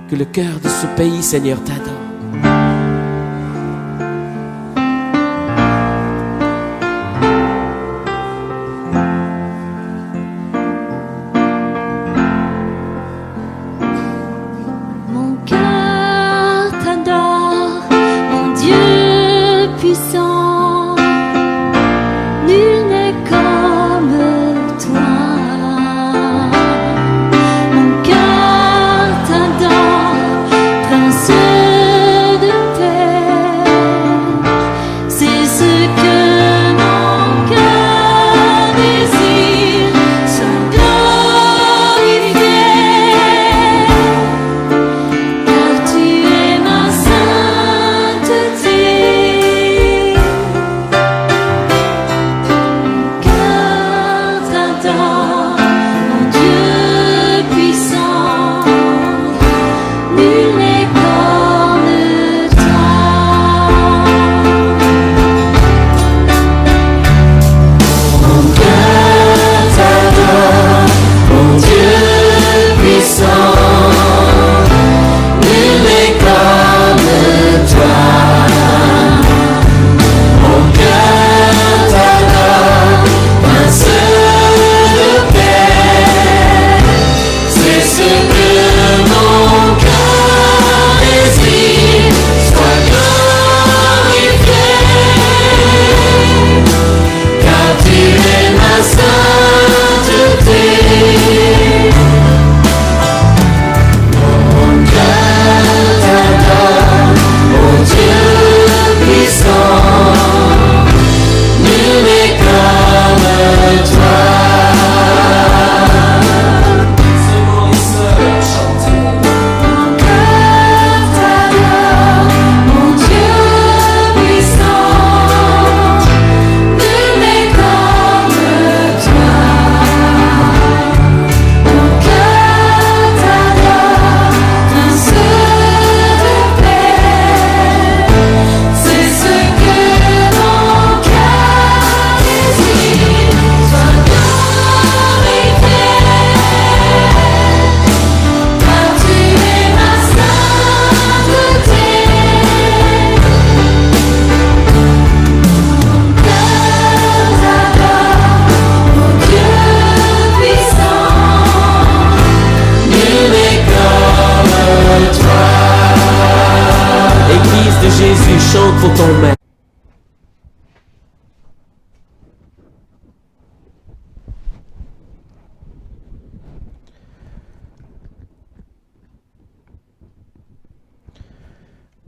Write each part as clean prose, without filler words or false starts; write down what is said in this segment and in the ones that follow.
que le cœur de ce pays, Seigneur, t'adore.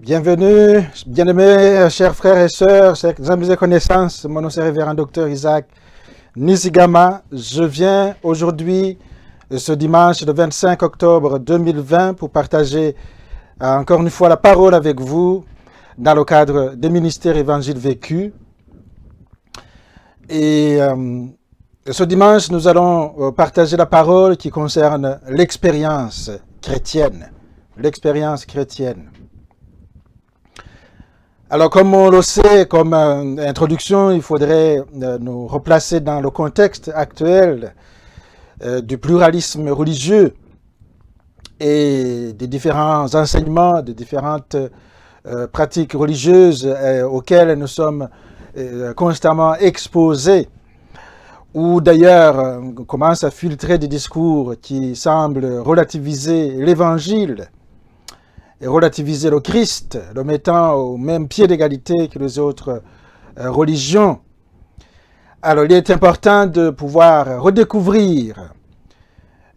Bienvenue, bien-aimés, chers frères et sœurs, chers amis et connaissances. Mon nom est révérend docteur Isaac Nizigama. Je viens aujourd'hui, ce dimanche, le 25 octobre 2020, pour partager encore une fois la parole avec vous dans le cadre des ministères Évangile vécu. Et ce dimanche, nous allons partager la parole qui concerne l'expérience chrétienne. L'expérience chrétienne. Alors, comme on le sait, comme introduction, il faudrait nous replacer dans le contexte actuel du pluralisme religieux et des différents enseignements, des différentes pratiques religieuses auxquelles nous sommes constamment exposés, où d'ailleurs on commence à filtrer des discours qui semblent relativiser l'Évangile et relativiser le Christ, le mettant au même pied d'égalité que les autres religions. Alors il est important de pouvoir redécouvrir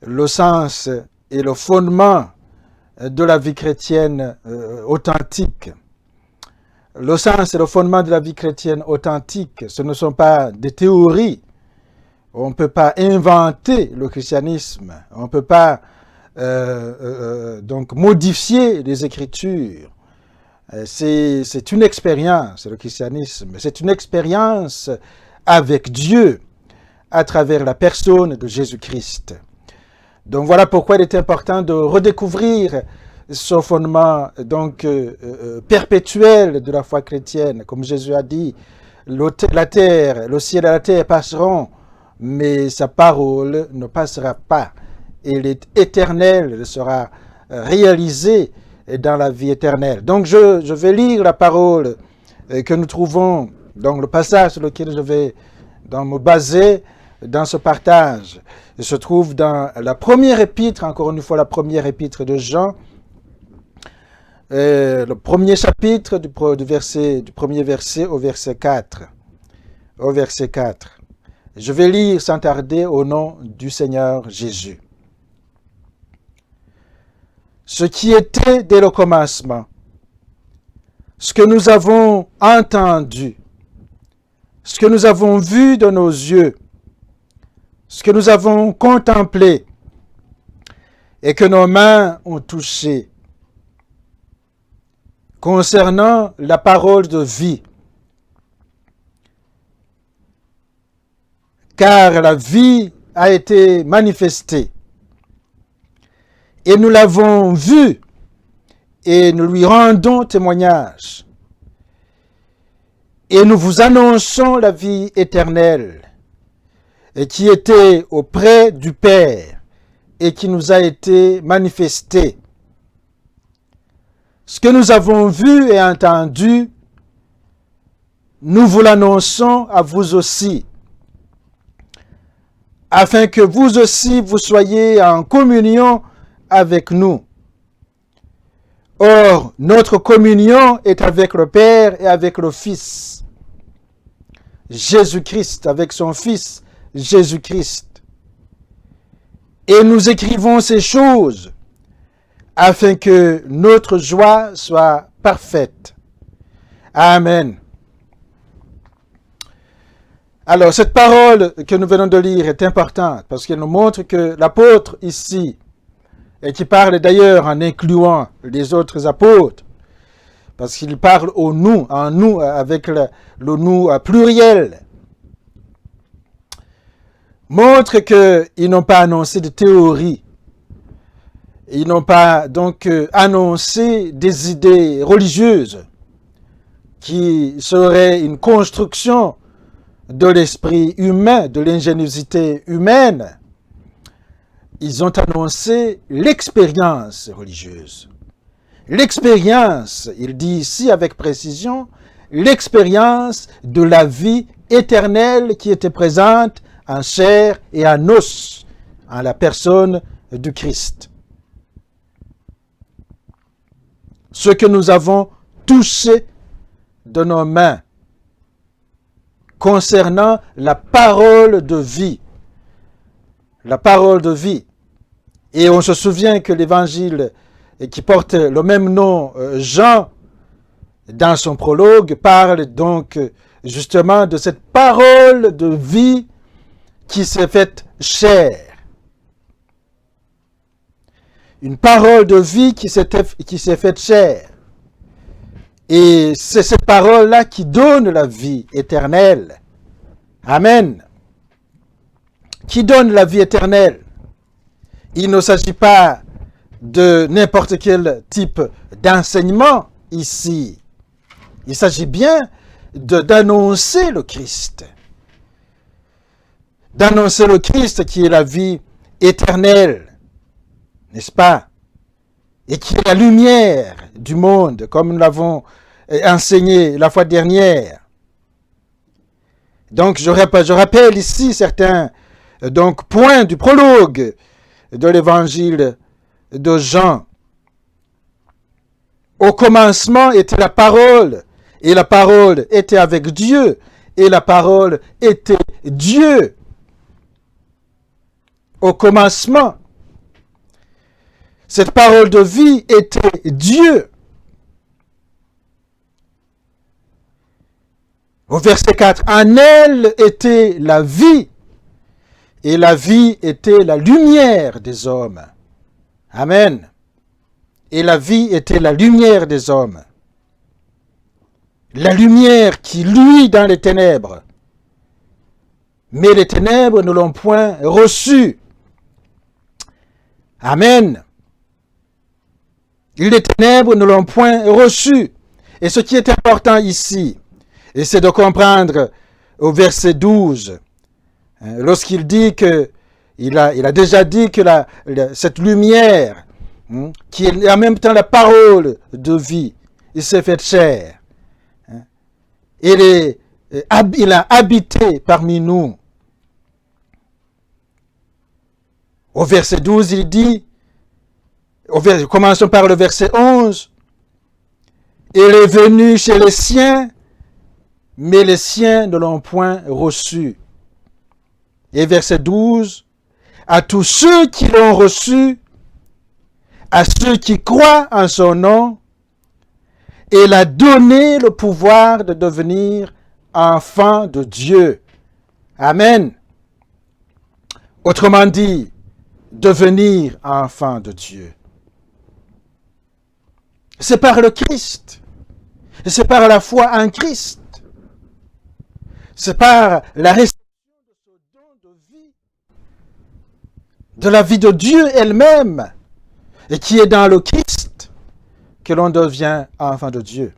le sens et le fondement de la vie chrétienne authentique. Le sens et le fondement de la vie chrétienne authentique, ce ne sont pas des théories. On ne peut pas inventer le christianisme. On ne peut pas donc modifier les Écritures. C'est une expérience, le christianisme. C'est une expérience avec Dieu à travers la personne de Jésus-Christ. Donc voilà pourquoi il est important de redécouvrir ce fondement donc perpétuel de la foi chrétienne. Comme Jésus a dit, la terre, le ciel et la terre passeront, mais sa parole ne passera pas. Elle est éternelle, elle sera réalisés dans la vie éternelle. Donc je vais lire la parole que nous trouvons dans le passage sur lequel je vais me baser dans ce partage. Il se trouve dans la première épître, encore une fois la première épître de Jean, le premier chapitre du premier verset au verset 4. Au verset 4. Je vais lire sans tarder au nom du Seigneur Jésus. Ce qui était dès le commencement, ce que nous avons entendu, ce que nous avons vu de nos yeux, ce que nous avons contemplé et que nos mains ont touché, concernant la parole de vie. Car la vie a été manifestée et nous l'avons vue et nous lui rendons témoignage. Et nous vous annonçons la vie éternelle et qui était auprès du Père et qui nous a été manifestée. Ce que nous avons vu et entendu, nous vous l'annonçons à vous aussi, afin que vous aussi vous soyez en communion avec nous. Or, notre communion est avec le Père et avec le Fils, Jésus-Christ, avec son Fils, Jésus-Christ. Et nous écrivons ces choses, afin que notre joie soit parfaite. Amen. Alors, cette parole que nous venons de lire est importante parce qu'elle nous montre que l'apôtre ici, et qui parle d'ailleurs en incluant les autres apôtres, parce qu'il parle au nous, en nous, avec le nous pluriel, montre qu'ils n'ont pas annoncé de théorie. Ils n'ont pas donc annoncé des idées religieuses qui seraient une construction de l'esprit humain, de l'ingéniosité humaine. Ils ont annoncé l'expérience religieuse. L'expérience, il dit ici avec précision, l'expérience de la vie éternelle qui était présente en chair et en os, en la personne du Christ. Ce que nous avons touché de nos mains concernant la parole de vie. La parole de vie. Et on se souvient que l'évangile qui porte le même nom, Jean, dans son prologue, parle donc justement de cette parole de vie qui s'est faite chair. Une parole de vie qui s'est faite chair. Et c'est cette parole-là qui donne la vie éternelle. Amen. Qui donne la vie éternelle. Il ne s'agit pas de n'importe quel type d'enseignement ici. Il s'agit bien d'annoncer le Christ. D'annoncer le Christ qui est la vie éternelle. N'est-ce pas? Et qui est la lumière du monde, comme nous l'avons enseigné la fois dernière. Donc, je rappelle ici certains points du prologue de l'évangile de Jean. Au commencement était la parole, et la parole était avec Dieu, et la parole était Dieu. Au commencement, cette parole de vie était Dieu. Au verset 4, en elle était la vie, et la vie était la lumière des hommes. Amen. Et la vie était la lumière des hommes. La lumière qui luit dans les ténèbres. Mais les ténèbres ne l'ont point reçue. Amen. Les ténèbres ne l'ont point reçu. Et ce qui est important ici, et c'est de comprendre au verset 12, lorsqu'il dit que, il a déjà dit que cette lumière qui est en même temps la parole de vie, il s'est fait chair. Il a habité parmi nous. Au verset 12, il dit, commençons par le verset 11, il est venu chez les siens, mais les siens ne l'ont point reçu. Et verset 12, à tous ceux qui l'ont reçu, à ceux qui croient en son nom, il a donné le pouvoir de devenir enfants de Dieu. Amen. Autrement dit, devenir enfant de Dieu. C'est par le Christ. C'est par la foi en Christ. C'est par la réception de ce don de vie, de la vie de Dieu elle-même, et qui est dans le Christ, que l'on devient enfant de Dieu.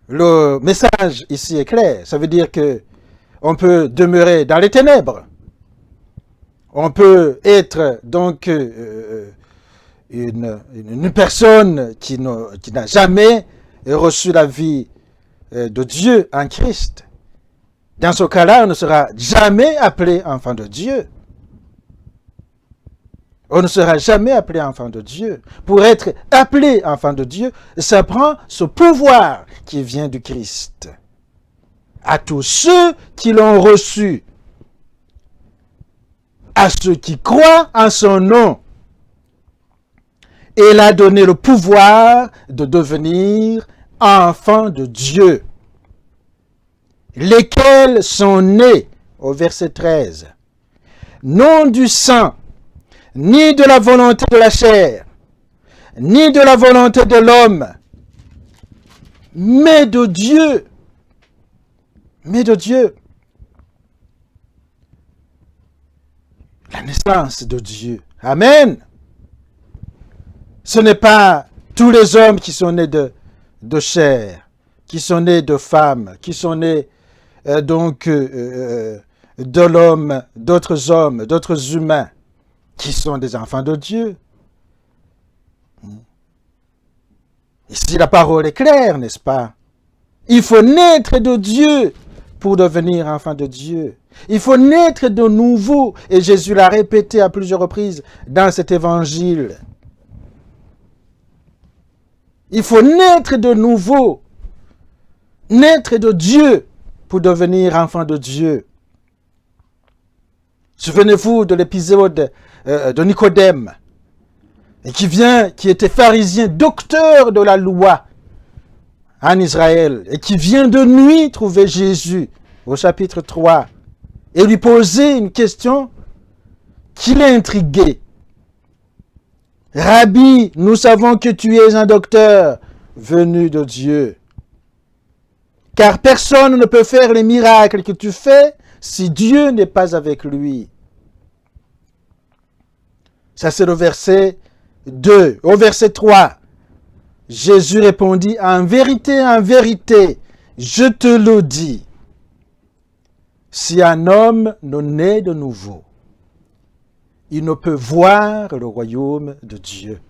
Le message ici est clair. Ça veut dire que on peut demeurer dans les ténèbres. On peut être donc une personne qui n'a jamais reçu la vie de Dieu en Christ. Dans ce cas-là, on ne sera jamais appelé enfant de Dieu. On ne sera jamais appelé enfant de Dieu. Pour être appelé enfant de Dieu, ça prend ce pouvoir qui vient du Christ. À tous ceux qui l'ont reçu, à ceux qui croient en son nom, il a donné le pouvoir de devenir enfants de Dieu, lesquels sont nés, au verset 13, non du sang, ni de la volonté de la chair, ni de la volonté de l'homme, mais de Dieu. Mais de Dieu. La naissance de Dieu. Amen. Ce n'est pas tous les hommes qui sont nés de chair, qui sont nés de femmes, qui sont nés de l'homme, d'autres hommes, d'autres humains, qui sont des enfants de Dieu. Ici, la parole est claire, n'est-ce pas? Il faut naître de Dieu pour devenir enfant de Dieu. Il faut naître de nouveau, et Jésus l'a répété à plusieurs reprises dans cet évangile. Il faut naître de nouveau, naître de Dieu pour devenir enfant de Dieu. Souvenez-vous de l'épisode de Nicodème, qui était pharisien, docteur de la loi en Israël, et qui vient de nuit trouver Jésus au chapitre 3 et lui poser une question qui l'a intrigué. Rabbi, nous savons que tu es un docteur venu de Dieu, car personne ne peut faire les miracles que tu fais si Dieu n'est pas avec lui. Ça, c'est le verset 2. Au verset 3, Jésus répondit, en vérité, je te le dis, si un homme ne naît de nouveau, il ne peut voir le royaume de Dieu.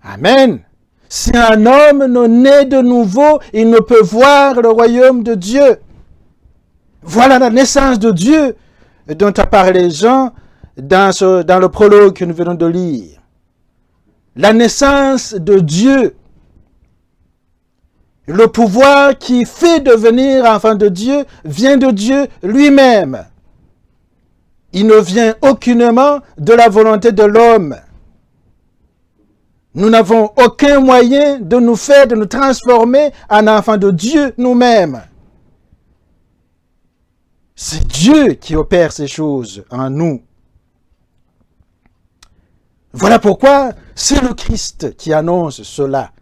Amen. Si un homme ne naît de nouveau, il ne peut voir le royaume de Dieu. Voilà la naissance de Dieu dont a parlé Jean dans le prologue que nous venons de lire. La naissance de Dieu. Le pouvoir qui fait devenir enfant de Dieu vient de Dieu lui-même. Il ne vient aucunement de la volonté de l'homme. Nous n'avons aucun moyen de nous transformer en enfants de Dieu nous-mêmes. C'est Dieu qui opère ces choses en nous. Voilà pourquoi c'est le Christ qui annonce cela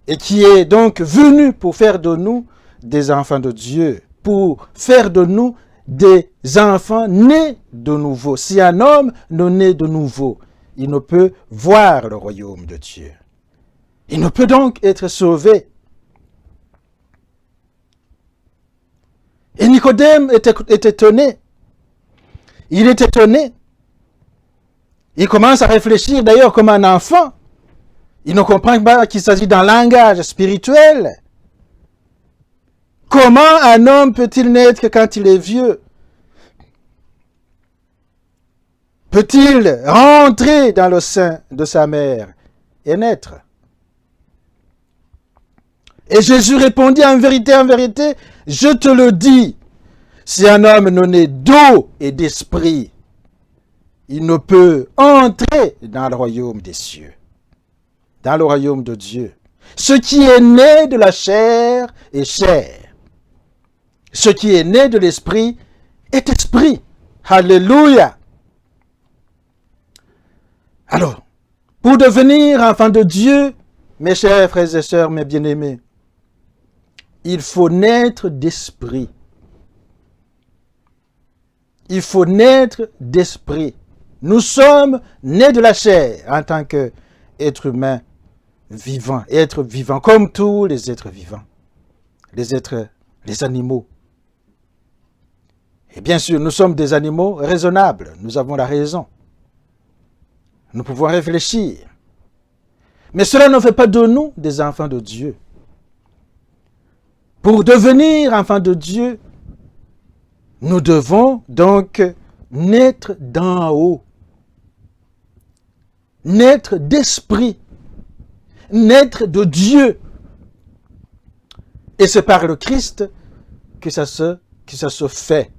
et qui est donc venu pour faire de nous des enfants de Dieu, pour faire de nous des enfants nés de nouveau. Si un homme ne naît de nouveau, il ne peut voir le royaume de Dieu. Il ne peut donc être sauvé. Et Nicodème était étonné. Il est étonné Il commence à réfléchir d'ailleurs comme un enfant. Il ne comprend pas qu'il s'agit d'un langage spirituel. Comment un homme peut-il naître quand il est vieux? Peut-il rentrer dans le sein de sa mère et naître? Et Jésus répondit, en vérité, je te le dis, si un homme ne naît d'eau et d'esprit, il ne peut entrer dans le royaume des cieux, dans le royaume de Dieu. Ce qui est né de la chair est chair. Ce qui est né de l'esprit est esprit. Alléluia. Alors, pour devenir enfant de Dieu, mes chers frères et sœurs, mes bien-aimés, il faut naître d'esprit. Il faut naître d'esprit. Nous sommes nés de la chair en tant qu'êtres humains vivants, êtres vivants comme tous les êtres vivants, les animaux. Et bien sûr, nous sommes des animaux raisonnables, nous avons la raison. Nous pouvons réfléchir. Mais cela ne fait pas de nous des enfants de Dieu. Pour devenir enfants de Dieu, nous devons donc naître d'en haut, naître d'esprit, naître de Dieu. Et c'est par le Christ que ça se fait.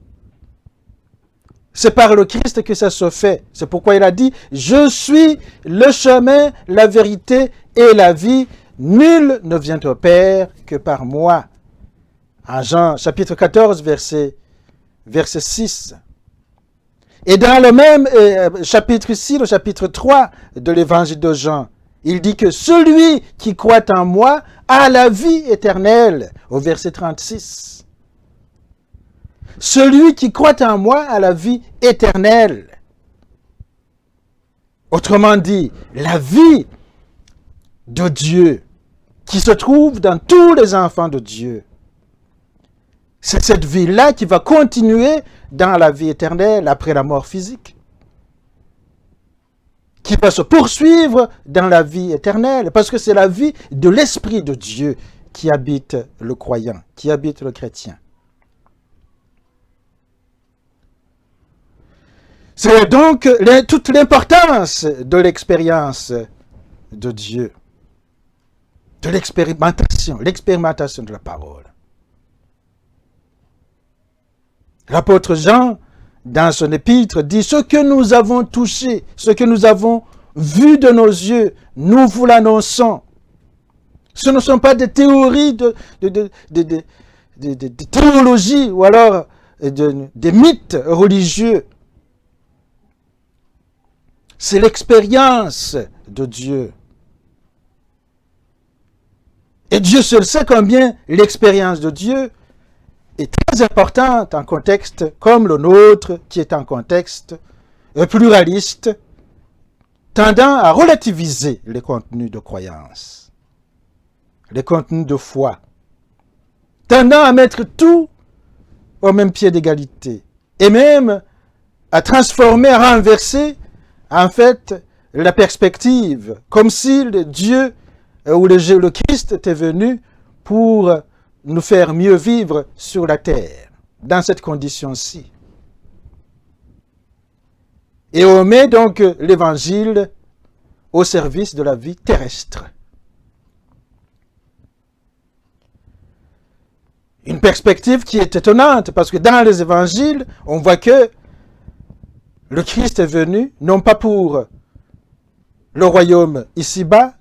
C'est par le Christ que ça se fait. C'est pourquoi il a dit, je suis le chemin, la vérité et la vie. Nul ne vient au Père que par moi. En Jean chapitre 14, verset 6. Et dans le même chapitre ici, le chapitre 3 de l'évangile de Jean, il dit que celui qui croit en moi a la vie éternelle, au verset 36. Celui qui croit en moi a la vie éternelle. Autrement dit, la vie de Dieu qui se trouve dans tous les enfants de Dieu. C'est cette vie-là qui va continuer dans la vie éternelle après la mort physique. Qui va se poursuivre dans la vie éternelle. Parce que c'est la vie de l'Esprit de Dieu qui habite le croyant, qui habite le chrétien. C'est donc toute l'importance de l'expérience de Dieu. De l'expérimentation de la parole. L'apôtre Jean, dans son épître, dit « Ce que nous avons touché, ce que nous avons vu de nos yeux, nous vous l'annonçons. » Ce ne sont pas des théories de théologie ou alors des mythes religieux. C'est l'expérience de Dieu. Et Dieu seul sait combien l'expérience de Dieu est très importante en contexte comme le nôtre, qui est un contexte pluraliste, tendant à relativiser les contenus de croyance, les contenus de foi, tendant à mettre tout au même pied d'égalité, et même à transformer, à renverser, en fait, la perspective, comme si le Dieu ou le Christ était venu pour nous faire mieux vivre sur la terre, dans cette condition-ci. Et on met donc l'évangile au service de la vie terrestre. Une perspective qui est étonnante, parce que dans les évangiles, on voit que le Christ est venu, non pas pour le royaume ici-bas,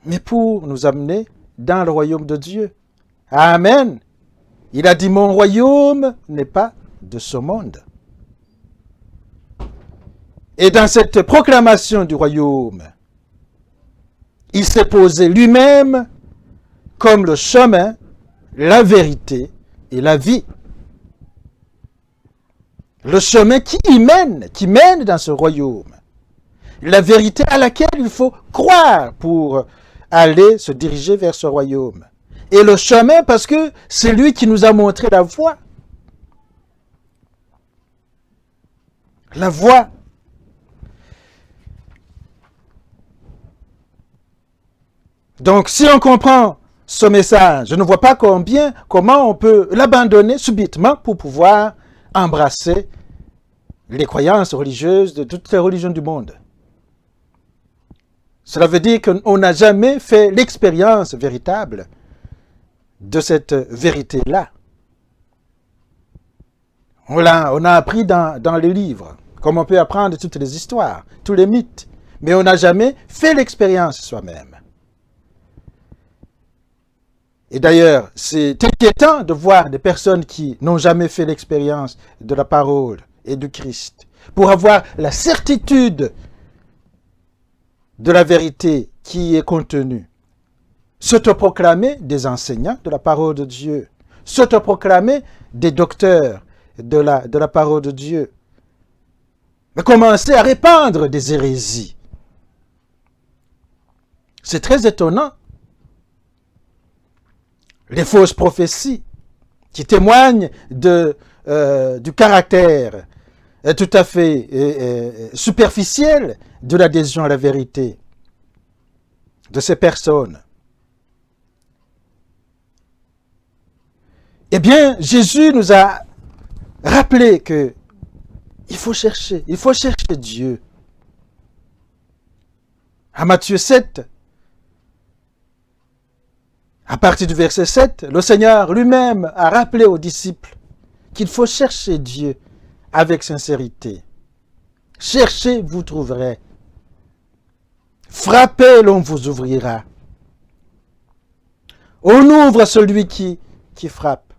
mais pour nous amener dans le royaume de Dieu. Amen. Il a dit, mon royaume n'est pas de ce monde. Et dans cette proclamation du royaume, il s'est posé lui-même comme le chemin, la vérité et la vie. Le chemin qui mène dans ce royaume. La vérité à laquelle il faut croire pour aller se diriger vers ce royaume. Et le chemin parce que c'est lui qui nous a montré la voie. La voie. Donc, si on comprend ce message, je ne vois pas comment on peut l'abandonner subitement pour pouvoir embrasser les croyances religieuses de toutes les religions du monde. Cela veut dire qu'on n'a jamais fait l'expérience véritable de cette vérité-là. On a appris dans les livres, comme on peut apprendre toutes les histoires, tous les mythes, mais on n'a jamais fait l'expérience soi-même. Et d'ailleurs, c'est inquiétant de voir des personnes qui n'ont jamais fait l'expérience de la parole et du Christ, pour avoir la certitude de la vérité qui est contenue. S'autoproclamer des enseignants de la parole de Dieu, s'autoproclamer des docteurs de la parole de Dieu, mais commencer à répandre des hérésies. C'est très étonnant. Les fausses prophéties qui témoignent du caractère tout à fait superficiel de l'adhésion à la vérité de ces personnes. Eh bien, Jésus nous a rappelé que il faut chercher Dieu. À Matthieu 7, à partir du verset 7, le Seigneur lui-même a rappelé aux disciples qu'il faut chercher Dieu avec sincérité. Cherchez, vous trouverez. Frappez, l'on vous ouvrira. On ouvre à celui qui frappe.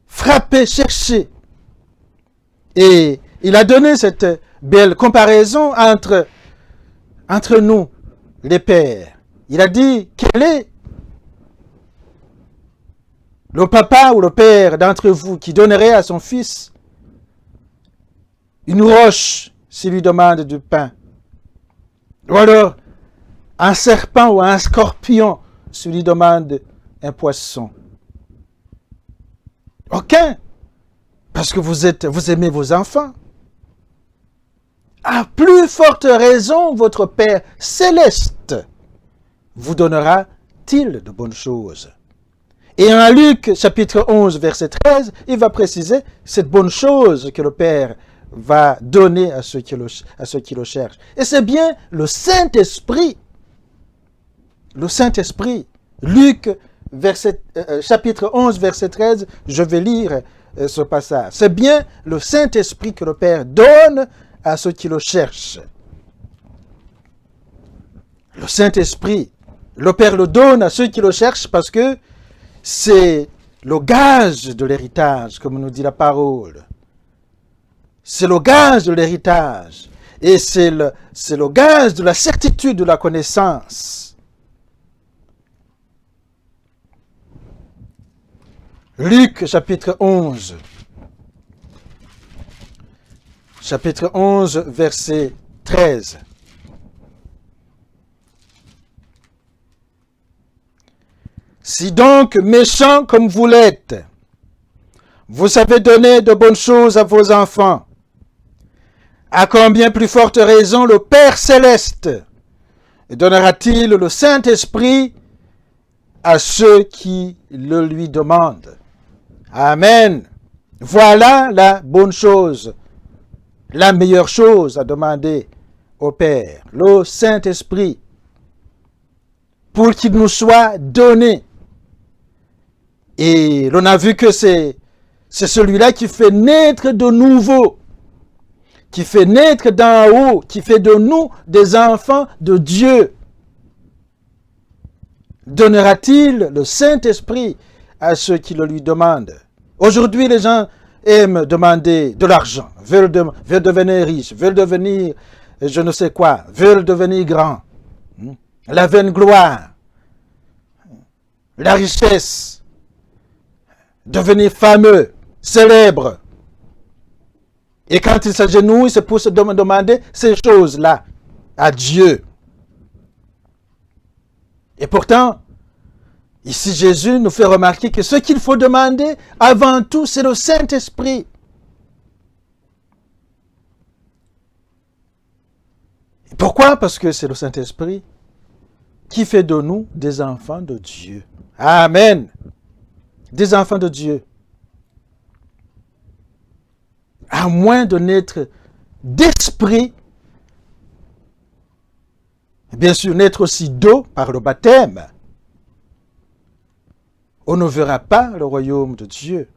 Frappez, cherchez. Et il a donné cette belle comparaison entre nous, les pères. Il a dit, quel est le papa ou le père d'entre vous qui donnerait à son fils une roche s'il lui demande du pain? Ou alors un serpent ou un scorpion s'il lui demande un poisson? Aucun, parce que vous aimez vos enfants. À plus forte raison, votre Père céleste vous donnera-t-il de bonnes choses. Et en Luc, chapitre 11, verset 13, il va préciser cette bonne chose que le Père va donner à ceux qui le cherchent. Et c'est bien le Saint-Esprit. Le Saint-Esprit. Luc, chapitre 11, verset 13, je vais lire ce passage. C'est bien le Saint-Esprit que le Père donne à ceux qui le cherchent. Le Saint-Esprit, le Père le donne à ceux qui le cherchent parce que c'est le gage de l'héritage, comme nous dit la parole. C'est le gage de l'héritage. Et c'est le gage de la certitude de la connaissance. Luc, chapitre 11. Chapitre 11, verset 13. Si donc, méchants comme vous l'êtes, vous savez donner de bonnes choses à vos enfants, à combien plus forte raison le Père céleste donnera-t-il le Saint-Esprit à ceux qui le lui demandent? Amen. Voilà la bonne chose, la meilleure chose à demander au Père, le Saint-Esprit, pour qu'il nous soit donné. Et l'on a vu que c'est celui-là qui fait naître de nouveau, qui fait naître d'en haut, qui fait de nous des enfants de Dieu. Donnera-t-il le Saint-Esprit à ceux qui le lui demandent? Aujourd'hui, les gens aiment demander de l'argent, veulent devenir riches, veulent devenir je ne sais quoi, veulent devenir grands. La vaine gloire, la richesse, devenir fameux, célèbre. Et quand ils s'agenouillent, c'est pour se demander ces choses-là à Dieu. Et pourtant, ici Jésus nous fait remarquer que ce qu'il faut demander avant tout, c'est le Saint-Esprit. Pourquoi? Parce que c'est le Saint-Esprit qui fait de nous des enfants de Dieu. Amen. Des enfants de Dieu. À moins de naître d'esprit, bien sûr naître aussi d'eau par le baptême, on ne verra pas le royaume de Dieu.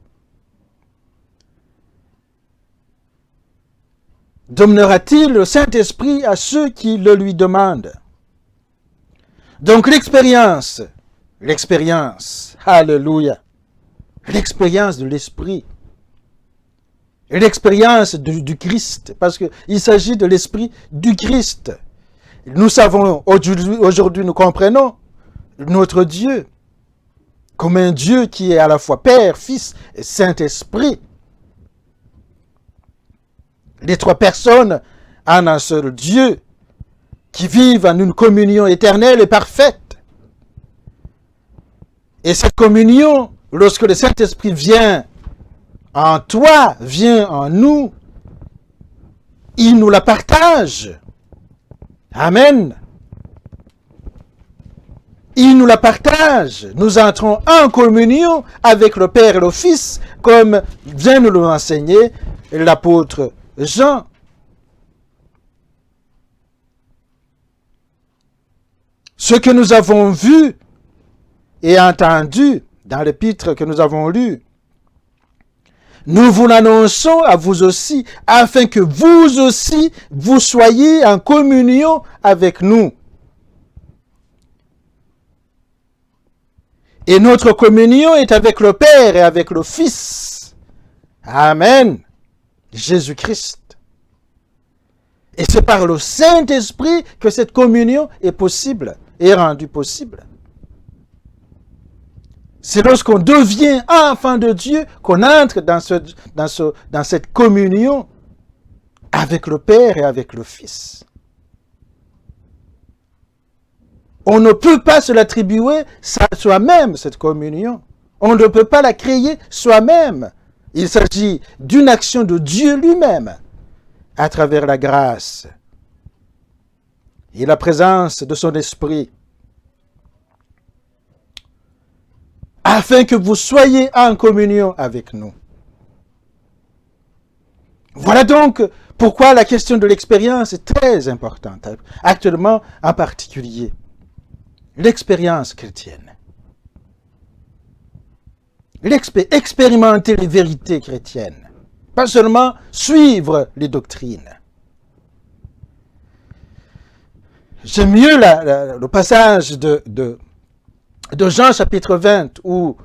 Donnera-t-il le Saint-Esprit à ceux qui le lui demandent? Donc l'expérience, alléluia, l'expérience de l'Esprit, l'expérience du Christ, parce qu'il s'agit de l'Esprit du Christ. Nous savons, aujourd'hui nous comprenons notre Dieu comme un Dieu qui est à la fois Père, Fils et Saint-Esprit. Les trois personnes en un seul Dieu qui vivent en une communion éternelle et parfaite. Et cette communion, lorsque le Saint-Esprit vient en toi, vient en nous, il nous la partage. Amen. Il nous la partage. Nous entrons en communion avec le Père et le Fils, comme vient nous l'enseigner l'apôtre Jean. Ce que nous avons vu et entendu dans l'épître que nous avons lu, nous vous l'annonçons à vous aussi, afin que vous aussi, vous soyez en communion avec nous. Et notre communion est avec le Père et avec le Fils. Amen. Jésus-Christ. Et c'est par le Saint-Esprit que cette communion est possible, est rendue possible. C'est lorsqu'on devient enfant de Dieu qu'on entre dans cette communion avec le Père et avec le Fils. On ne peut pas se l'attribuer soi-même, cette communion. On ne peut pas la créer soi-même. Il s'agit d'une action de Dieu lui-même à travers la grâce et la présence de son Esprit, afin que vous soyez en communion avec nous. Voilà donc pourquoi la question de l'expérience est très importante, actuellement en particulier. L'expérience chrétienne. Expérimenter les vérités chrétiennes. Pas seulement suivre les doctrines. J'aime mieux le passage de Jean chapitre 20 où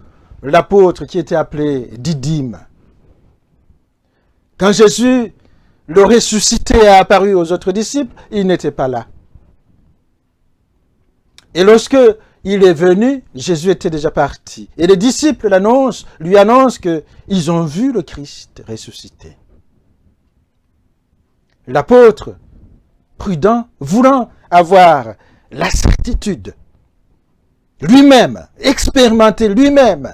l'apôtre qui était appelé Didyme, quand Jésus le ressuscité a apparu aux autres disciples, il n'était pas là. Et lorsque il est venu, Jésus était déjà parti. Et les disciples lui annoncent qu'ils ont vu le Christ ressuscité. L'apôtre, prudent, voulant avoir la certitude, lui-même, expérimenter lui-même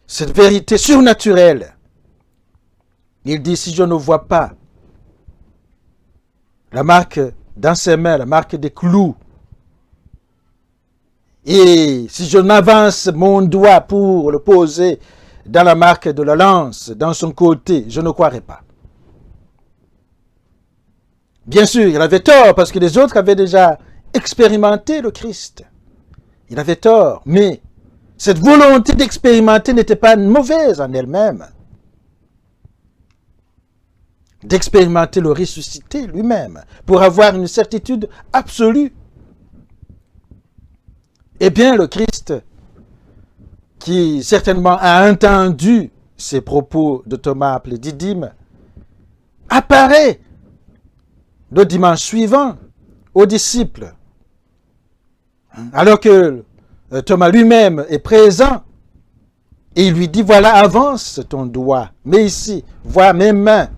cette vérité surnaturelle, il dit, si je ne vois pas la marque dans ses mains, la marque des clous, et si je n'avance mon doigt pour le poser dans la marque de la lance, dans son côté, je ne croirai pas. Bien sûr, il avait tort parce que les autres avaient déjà expérimenté le Christ. Il avait tort, mais cette volonté d'expérimenter n'était pas mauvaise en elle-même. D'expérimenter le ressuscité lui-même pour avoir une certitude absolue. Eh bien, le Christ, qui certainement a entendu ces propos de Thomas appelé Didyme, apparaît le dimanche suivant aux disciples. Alors que Thomas lui-même est présent, et il lui dit, voilà, avance ton doigt, mets ici, vois mes mains.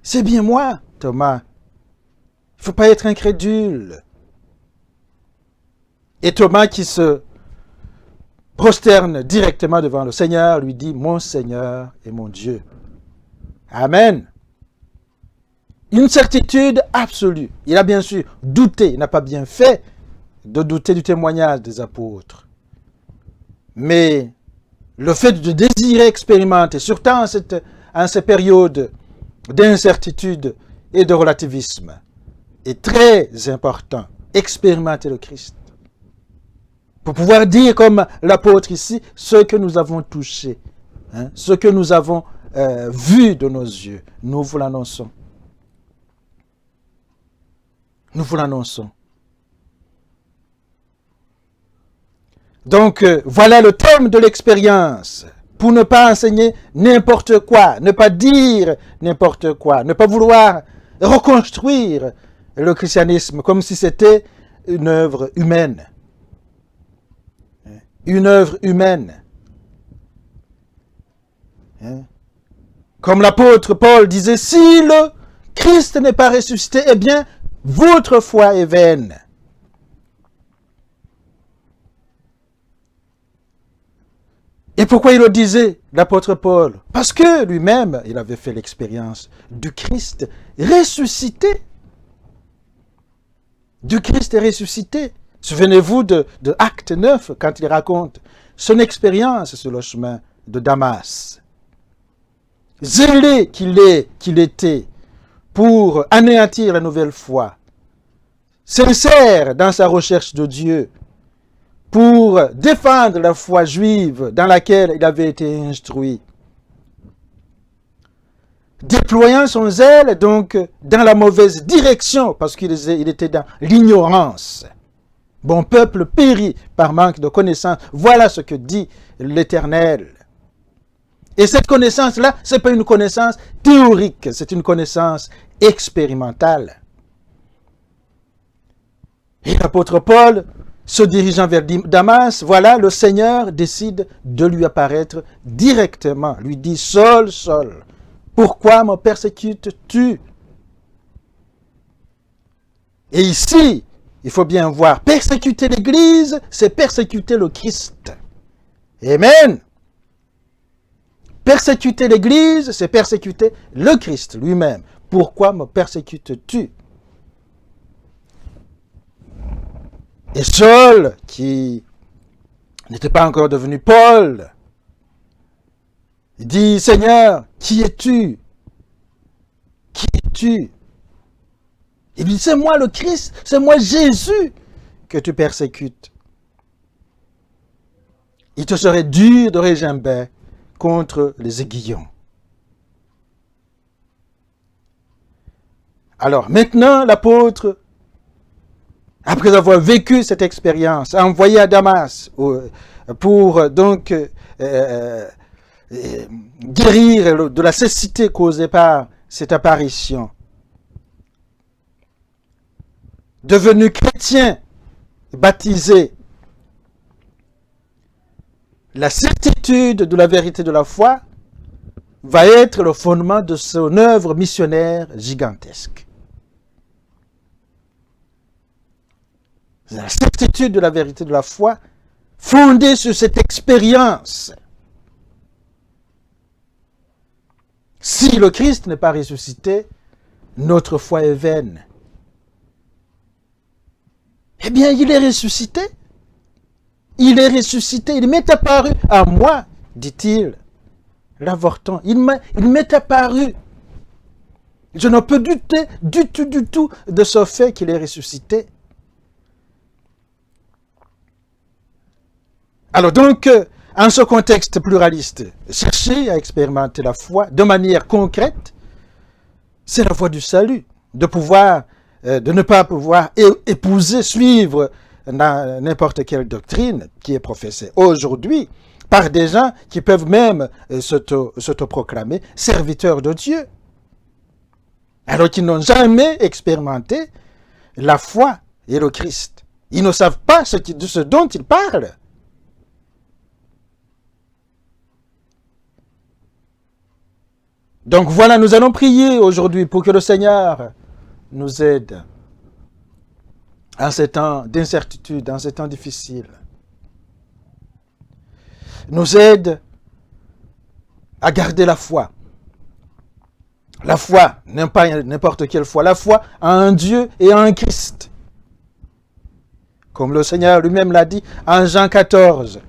C'est bien moi, Thomas. Il ne faut pas être incrédule. Et Thomas qui se prosterne directement devant le Seigneur lui dit, mon Seigneur et mon Dieu. Amen. une certitude absolue. Il a bien sûr douté, il n'a pas bien fait de douter du témoignage des apôtres. Mais le fait de désirer expérimenter, surtout en ces périodes d'incertitude et de relativisme, est très important. Expérimenter le Christ. Pour pouvoir dire, comme l'apôtre ici, ce que nous avons touché, ce que nous avons vu de nos yeux, nous vous l'annonçons. Nous vous l'annonçons. Donc, voilà le thème de l'expérience. Pour ne pas enseigner n'importe quoi, ne pas dire n'importe quoi, ne pas vouloir reconstruire le christianisme comme si c'était une œuvre humaine. Une œuvre humaine. Comme l'apôtre Paul disait, si le Christ n'est pas ressuscité, eh bien, votre foi est vaine. Et pourquoi il le disait, l'apôtre Paul? Parce que lui-même, il avait fait l'expérience du Christ ressuscité. Du Christ ressuscité. Souvenez-vous de Acte 9, quand il raconte son expérience sur le chemin de Damas. Zélé qu'il était pour anéantir la nouvelle foi. Sincère dans sa recherche de Dieu, pour défendre la foi juive dans laquelle il avait été instruit. Déployant son zèle donc dans la mauvaise direction, parce qu'il était dans l'ignorance. Mon peuple périt par manque de connaissance. Voilà ce que dit l'Éternel. Et cette connaissance-là, ce n'est pas une connaissance théorique, c'est une connaissance expérimentale. Et l'apôtre Paul, se dirigeant vers Damas, voilà, le Seigneur décide de lui apparaître directement, lui dit, Saul, Saul, pourquoi me persécutes-tu? Et ici, il faut bien voir, persécuter l'Église, c'est persécuter le Christ. Amen. Persécuter l'Église, c'est persécuter le Christ lui-même. Pourquoi me persécutes-tu? Et Saul, qui n'était pas encore devenu Paul, dit, Seigneur, qui es-tu? Qui es-tu? Il dit, c'est moi le Christ, c'est moi Jésus que tu persécutes. Il te serait dur de régimber contre les aiguillons. Alors maintenant, l'apôtre, après avoir vécu cette expérience, a envoyé à Damas pour donc guérir de la cécité causée par cette apparition. Devenu chrétien, baptisé, la certitude de la vérité de la foi va être le fondement de son œuvre missionnaire gigantesque. La certitude de la vérité de la foi fondée sur cette expérience. Si le Christ n'est pas ressuscité, notre foi est vaine. Eh bien, il est ressuscité. Il est ressuscité. Il m'est apparu à moi, dit-il, l'avorton. Il m'est apparu. Je ne peux douter du tout de ce fait qu'il est ressuscité. Alors donc, en ce contexte pluraliste, chercher à expérimenter la foi de manière concrète, c'est la voie du salut, de ne pas pouvoir épouser, suivre n'importe quelle doctrine qui est professée aujourd'hui par des gens qui peuvent même s'autoproclamer serviteurs de Dieu, alors qu'ils n'ont jamais expérimenté la foi et le Christ. Ils ne savent pas de ce dont ils parlent. Donc voilà, nous allons prier aujourd'hui pour que le Seigneur nous aide en ces temps d'incertitude, en ces temps difficiles. Nous aide à garder la foi La foi, pas n'importe quelle foi, la foi à un Dieu et à un Christ. Comme le Seigneur lui-même l'a dit en Jean 14.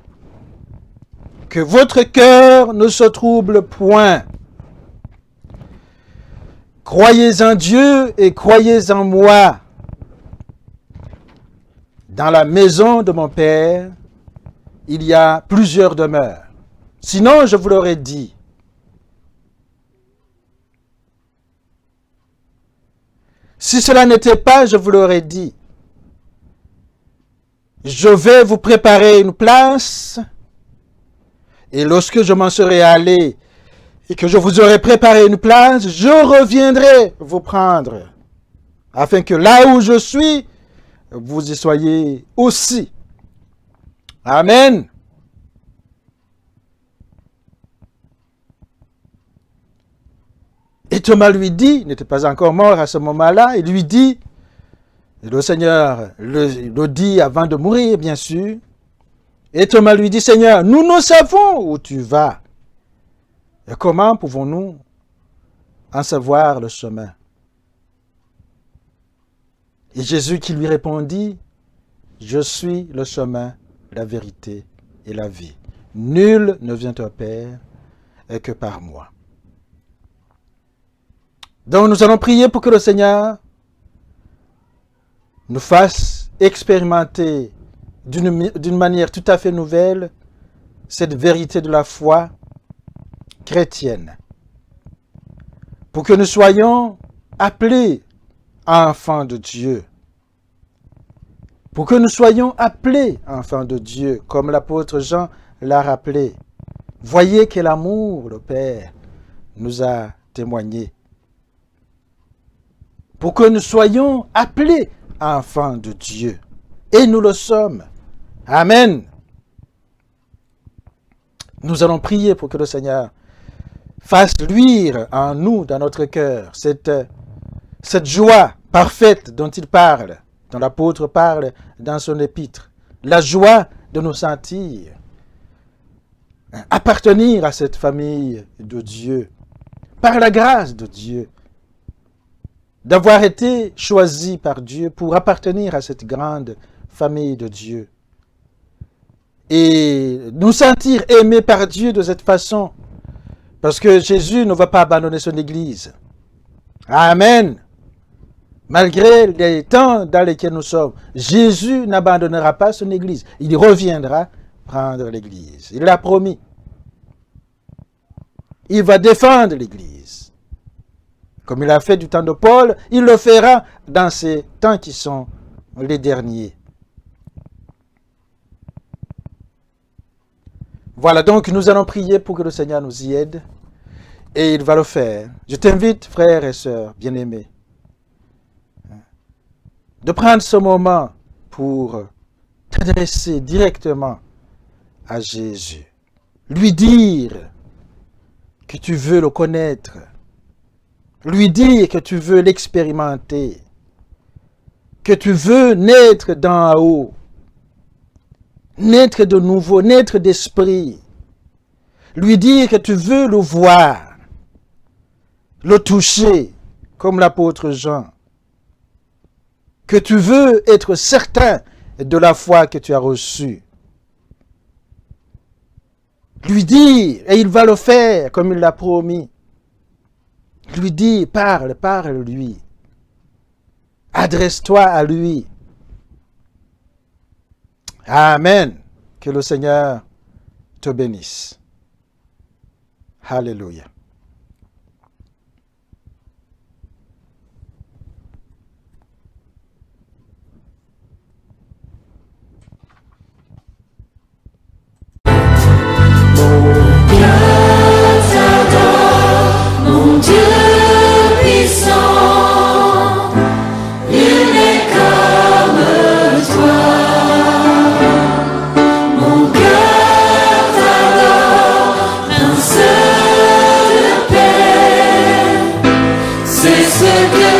Que votre cœur ne se trouble point. Croyez en Dieu et croyez en moi. Dans la maison de mon Père, il y a plusieurs demeures. Sinon, je vous l'aurais dit. Si cela n'était pas, je vous l'aurais dit. Je vais vous préparer une place, et lorsque je m'en serai allé et que je vous aurai préparé une place, je reviendrai vous prendre, afin que là où je suis, vous y soyez aussi. Amen. Et Thomas lui dit, il n'était pas encore mort à ce moment-là, il lui dit, le Seigneur le dit avant de mourir, bien sûr, et Thomas lui dit, Seigneur, nous savons où tu vas. Et comment pouvons-nous en savoir le chemin? Et Jésus qui lui répondit, je suis le chemin, la vérité et la vie. Nul ne vient au Père que par moi. Donc nous allons prier pour que le Seigneur nous fasse expérimenter d'une manière tout à fait nouvelle cette vérité de la foi chrétienne. Pour que nous soyons appelés enfants de Dieu. Pour que nous soyons appelés enfants de Dieu, comme l'apôtre Jean l'a rappelé. Voyez quel amour le Père nous a témoigné. Pour que nous soyons appelés enfants de Dieu. Et nous le sommes. Amen. Nous allons prier pour que le Seigneur fasse luire en nous, dans notre cœur, cette joie parfaite dont il parle, dont l'apôtre parle dans son épître. La joie de nous sentir appartenir à cette famille de Dieu, par la grâce de Dieu, d'avoir été choisi par Dieu pour appartenir à cette grande famille de Dieu. Et nous sentir aimés par Dieu de cette façon, parce que Jésus ne va pas abandonner son Église. Amen. Malgré les temps dans lesquels nous sommes, Jésus n'abandonnera pas son Église. Il reviendra prendre l'Église. Il l'a promis. Il va défendre l'Église. Comme il a fait du temps de Paul, il le fera dans ces temps qui sont les derniers. Voilà, donc nous allons prier pour que le Seigneur nous y aide. Et il va le faire. Je t'invite, frères et sœurs bien-aimés, de prendre ce moment pour t'adresser directement à Jésus. Lui dire que tu veux le connaître. Lui dire que tu veux l'expérimenter. Que tu veux naître d'en haut. Naître de nouveau, naître d'esprit. Lui dire que tu veux le voir. Le toucher, comme l'apôtre Jean. Que tu veux être certain de la foi que tu as reçue. Lui dire, et il va le faire comme il l'a promis. Lui dire, parle-lui. Adresse-toi à lui. Amen. Que le Seigneur te bénisse. Alléluia. C'est ce que